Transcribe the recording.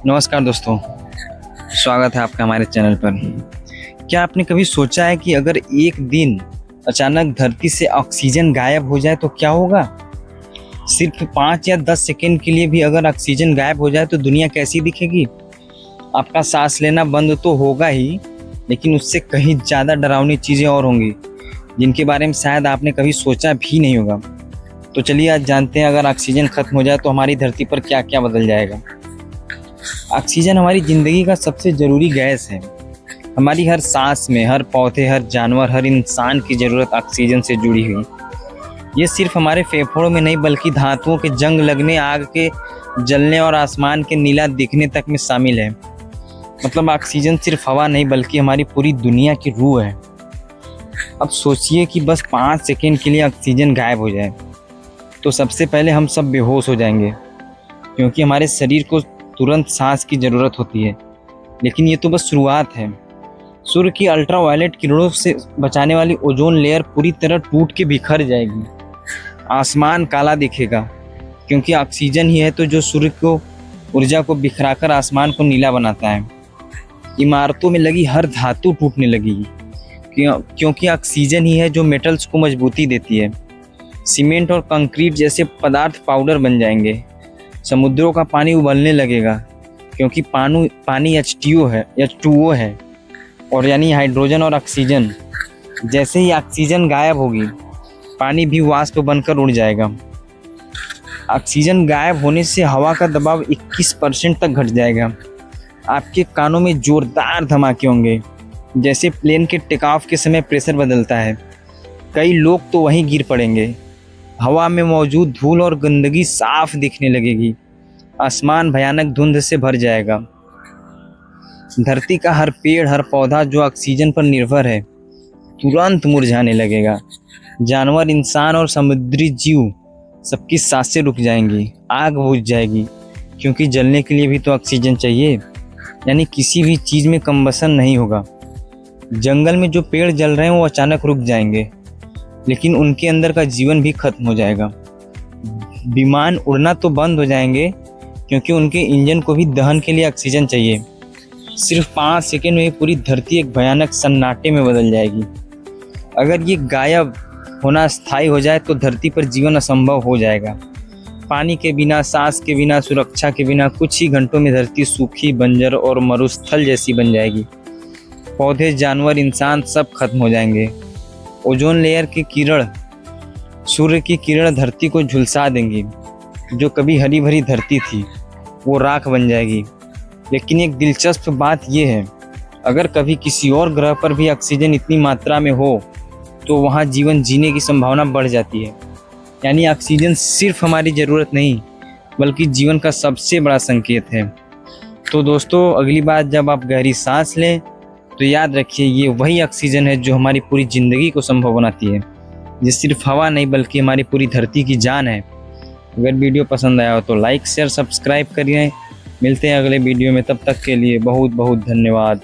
नमस्कार दोस्तों, स्वागत है आपका हमारे चैनल पर। क्या आपने कभी सोचा है कि अगर एक दिन अचानक धरती से ऑक्सीजन गायब हो जाए तो क्या होगा? सिर्फ 5 या 10 सेकंड के लिए भी अगर ऑक्सीजन गायब हो जाए तो दुनिया कैसी दिखेगी? आपका सांस लेना बंद तो होगा ही, लेकिन उससे कहीं ज़्यादा डरावनी चीज़ें और होंगी जिनके बारे में शायद आपने कभी सोचा भी नहीं होगा। तो चलिए आज जानते हैं, अगर ऑक्सीजन खत्म हो जाए तो हमारी धरती पर क्या क्या बदल जाएगा। ऑक्सीजन हमारी ज़िंदगी का सबसे ज़रूरी गैस है। हमारी हर सांस में, हर पौधे, हर जानवर, हर इंसान की ज़रूरत ऑक्सीजन से जुड़ी हुई। ये सिर्फ हमारे फेफड़ों में नहीं बल्कि धातुओं के जंग लगने, आग के जलने और आसमान के नीला दिखने तक में शामिल है। मतलब ऑक्सीजन सिर्फ हवा नहीं बल्कि हमारी पूरी दुनिया की रूह है। अब सोचिए कि बस 5 सेकंड के लिए ऑक्सीजन गायब हो जाए तो सबसे पहले हम सब बेहोश हो जाएंगे, क्योंकि हमारे शरीर को तुरंत सांस की ज़रूरत होती है। लेकिन ये तो बस शुरुआत है। सूर्य की अल्ट्रावायलेट किरणों से बचाने वाली ओजोन लेयर पूरी तरह टूट के बिखर जाएगी। आसमान काला दिखेगा, क्योंकि ऑक्सीजन ही है तो जो सूर्य को ऊर्जा को बिखराकर आसमान को नीला बनाता है। इमारतों में लगी हर धातु टूटने लगेगी, क्योंकि ऑक्सीजन ही है जो मेटल्स को मजबूती देती है। सीमेंट और कंक्रीट जैसे पदार्थ पाउडर बन जाएंगे। समुद्रों का पानी उबलने लगेगा, क्योंकि पानी H2O है, और यानी हाइड्रोजन और ऑक्सीजन। जैसे ही ऑक्सीजन गायब होगी, पानी भी वाष्प बनकर उड़ जाएगा। ऑक्सीजन गायब होने से हवा का दबाव 21% तक घट जाएगा। आपके कानों में जोरदार धमाके होंगे, जैसे प्लेन के टेकऑफ के समय प्रेशर बदलता है। कई लोग तो वहीं गिर पड़ेंगे। हवा में मौजूद धूल और गंदगी साफ दिखने लगेगी। आसमान भयानक धुंध से भर जाएगा। धरती का हर पेड़, हर पौधा जो ऑक्सीजन पर निर्भर है, तुरंत मुरझाने लगेगा। जानवर, इंसान और समुद्री जीव सबकी सांसें रुक जाएंगी। आग बुझ जाएगी, क्योंकि जलने के लिए भी तो ऑक्सीजन चाहिए। यानी किसी भी चीज़ में कंबसन नहीं होगा। जंगल में जो पेड़ जल रहे हैं वो अचानक रुक जाएंगे, लेकिन उनके अंदर का जीवन भी खत्म हो जाएगा। विमान उड़ना तो बंद हो जाएंगे, क्योंकि उनके इंजन को भी दहन के लिए ऑक्सीजन चाहिए। सिर्फ 5 सेकंड में पूरी धरती एक भयानक सन्नाटे में बदल जाएगी। अगर ये गायब होना स्थायी हो जाए तो धरती पर जीवन असंभव हो जाएगा। पानी के बिना, सांस के बिना, सुरक्षा के बिना कुछ ही घंटों में धरती सूखी, बंजर और मरुस्थल जैसी बन जाएगी। पौधे, जानवर, इंसान सब खत्म हो जाएंगे। ओजोन लेयर की किरण, सूर्य की किरण धरती को झुलसा देंगी। जो कभी हरी भरी धरती थी वो राख बन जाएगी। लेकिन एक दिलचस्प बात यह है, अगर कभी किसी और ग्रह पर भी ऑक्सीजन इतनी मात्रा में हो तो वहाँ जीवन जीने की संभावना बढ़ जाती है। यानी ऑक्सीजन सिर्फ हमारी ज़रूरत नहीं बल्कि जीवन का सबसे बड़ा संकेत है। तो दोस्तों, अगली बार जब आप गहरी सांस लें तो याद रखिए, ये वही ऑक्सीजन है जो हमारी पूरी ज़िंदगी को संभव बनाती है। ये सिर्फ हवा नहीं बल्कि हमारी पूरी धरती की जान है। अगर वीडियो पसंद आया हो तो लाइक, शेयर, सब्सक्राइब करिए। मिलते हैं अगले वीडियो में, तब तक के लिए बहुत बहुत धन्यवाद।